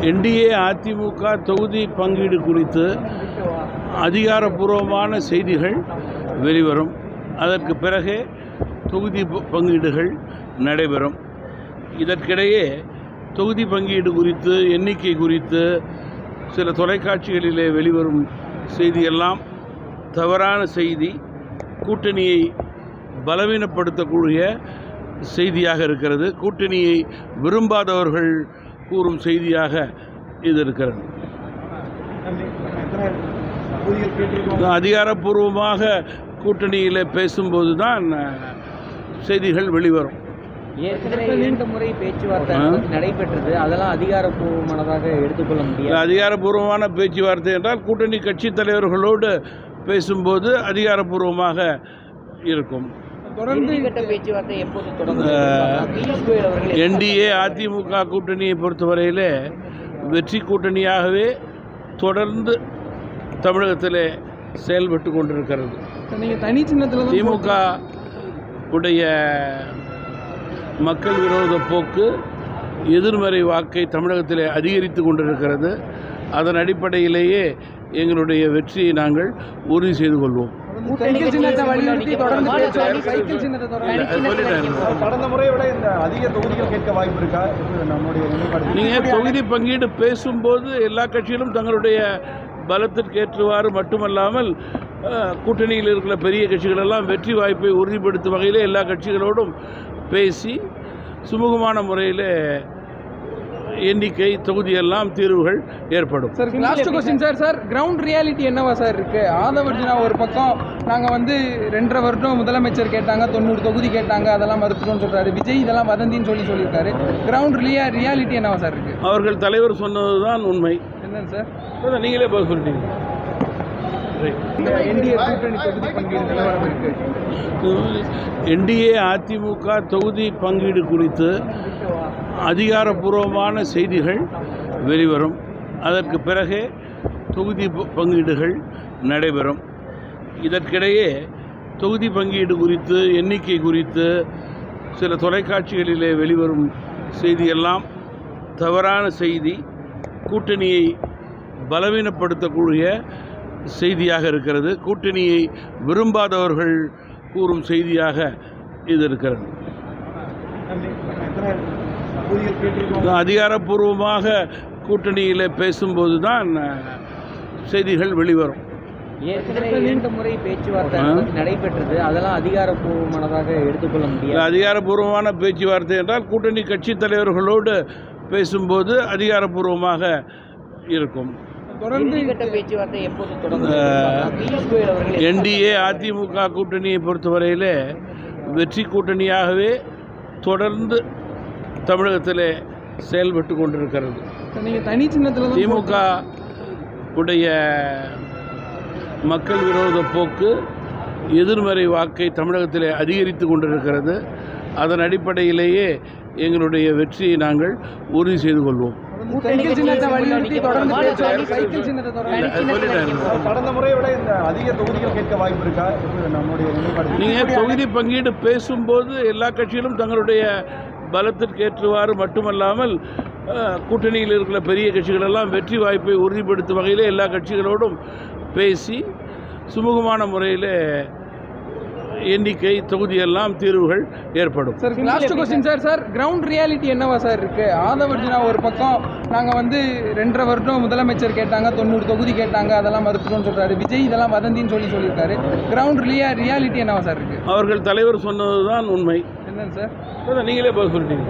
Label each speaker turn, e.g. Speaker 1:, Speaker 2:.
Speaker 1: NDA AIADMK தொகுதி பங்கீடு குறித்து அதிகாரப்பூர்வமான செய்திகள் வெளிவரும். அதற்கு பிறகே தொகுதி பங்கீடுகள் நடைபெறும். இதற்கிடையே தொகுதி பங்கீடு குறித்து எண்ணிக்கை குறித்து சில தொலைக்காட்சிகளிலே வெளிவரும் செய்தியெல்லாம் தவறான செய்தி, கூட்டணியை பலவீனப்படுத்தக்கூடிய செய்தியாக இருக்கிறது. கூட்டணியை விரும்பாதவர்கள் கூறும் செய்தியாக இது இருக்கிறது. அதிகாரப்பூர்வமாக கூட்டணியில் பேசும்போது தான் செய்திகள் வெளிவரும்.
Speaker 2: ஏற்கனவே 2 முறை பேச்சுவார்த்தை நடைபெற்றது. அதெல்லாம் அதிகாரப்பூர்வமானதாக எடுத்துக்கொள்ள முடியாது.
Speaker 1: அதிகாரப்பூர்வமான பேச்சுவார்த்தை என்றால் கூட்டணி கட்சி தலைவர்களோடு பேசும்போது அதிகாரப்பூர்வமாக இருக்கும்.
Speaker 2: பேச்சுவார்த்தை எப்போது தொடங்கும்?
Speaker 1: என்டிஏ அதிமுக கூட்டணியை பொறுத்தவரையில் வெற்றி கூட்டணியாகவே தொடர்ந்து தமிழகத்தில் செயல்பட்டு கொண்டிருக்கிறது. திமுக உடைய மக்கள் விரோத போக்கு, எதிர்மறை வாக்கை தமிழகத்தில் அதிகரித்து கொண்டிருக்கிறது. அதன் அடிப்படையிலேயே எங்களுடைய வெற்றியை நாங்கள் உறுதி செய்து கொள்வோம். நீங்கள் தொகுதி பங்கீடு பேசும்போது எல்லா கட்சிகளும் தங்களுடைய பலத்திற்கேற்றவாறு மட்டுமல்லாமல் கூட்டணியில் இருக்கிற பெரிய கட்சிகளெல்லாம் வெற்றி வாய்ப்பை உறுதிப்படுத்தும் வகையில் எல்லா கட்சிகளோடும் பேசி சுமூகமான முறையில் எண்ணிக்கை தொகுதியெல்லாம் தீர்வுகள் ஏற்படும்.
Speaker 3: Sir, last question sir ground reality என்னவா சார் இருக்கு? ஆதவர்ஜுனா ஒரு பக்கம் நாங்கள் 2.5 வருடம் முதலமைச்சர் கேட்டாங்க, 90 தொகுதி கேட்டாங்க, அதெல்லாம் மறுத்துட்டோம்னு சொல்றாரு. விஜய் இதெல்லாம் வதந்தின்னு சொல்லியிருக்காரு. கிரவுண்ட் ரியாலிட்டி என்னவா சார் இருக்கு? அவர்கள் தலைவர் சொன்னதுதான் உண்மை. என்னன்னு சார்
Speaker 1: நீங்களே பதில் சொல்லிட்டீங்க. என்டிஏ அதிமுக தொகுதி பங்கீடு குறித்து அதிகாரப்பூர்வமான செய்திகள் வெளிவரும். அதற்கு பிறகே தொகுதி பங்கீடுகள் நடைபெறும். இதற்கிடையே தொகுதி பங்கீடு குறித்து எண்ணிக்கை குறித்து சில தொலைக்காட்சிகளிலே வெளிவரும் செய்தியெல்லாம் தவறான செய்தி, கூட்டணியை பலவீனப்படுத்தக்கூடிய செய்தியாக இருக்கிறது. கூட்டணியை விரும்பாதவர்கள் கூறும் செய்தியாக இது இருக்கிறது. அதிகாரப்பூர்வமாக கூட்டணியில் பேசும்போது தான் செய்திகள் வெளிவரும்.
Speaker 2: ஏற்கனவே 2 முறை பேச்சுவார்த்தை நடைபெற்றது. அதெல்லாம் அதிகாரப்பூர்வமானதாக எடுத்துக்கொள்ள முடியாது.
Speaker 1: அதிகாரப்பூர்வமான பேச்சுவார்த்தை என்றால் கூட்டணி கட்சி தலைவர்களோடு பேசும்போது அதிகாரப்பூர்வமாக இருக்கும்.
Speaker 2: பேச்சுவார்த்தை எப்போது தொடங்கும்?
Speaker 1: என்டிஏ அதிமுக கூட்டணியை பொறுத்தவரையில் வெற்றி கூட்டணியாகவே தொடர்ந்து தமிழகத்தில் செயல்பட்டு கொண்டிருக்கிறது. திமுக உடைய மக்கள் விரோத போக்கு, எதிர்மறை வாக்கை தமிழகத்தில் அதிகரித்து கொண்டிருக்கிறது. அதன் அடிப்படையிலேயே எங்களுடைய வெற்றியை நாங்கள் உறுதி செய்து கொள்வோம். நீங்கள் தொகுதி பங்கீடு பேசும்போது எல்லா கட்சிகளும் தங்களுடைய பலத்திற்கேற்றவாறு மட்டுமல்லாமல் கூட்டணியில் இருக்கிற பெரிய கட்சிகளெல்லாம் வெற்றி வாய்ப்பை உறுதிப்படுத்தும் வகையில் எல்லா கட்சிகளோடும் பேசி சுமூகமான முறையில் எண்ணிக்கை தொகுதியெல்லாம் தீர்வுகள் ஏற்படும்.
Speaker 3: Sir, last question sir ground reality என்னவா சார் இருக்கு? ஆதவர்ஜுனா ஒரு பக்கம் நாங்கள் 2.5 வருடம் முதலமைச்சர் கேட்டாங்க, 90 தொகுதி கேட்டாங்க, அதெல்லாம் மறுத்துட்டோம்னு சொல்றாரு. விஜய் இதெல்லாம் வதந்தின்னு சொல்லியிருக்காரு. கிரவுண்ட் ரியாலிட்டி என்னவா சார் இருக்கு?
Speaker 1: அவர்கள் தலைவர் சொன்னதுதான் உண்மை.
Speaker 3: என்னன்னு சார்
Speaker 1: நீங்களே பதில் சொல்லிட்டீங்க.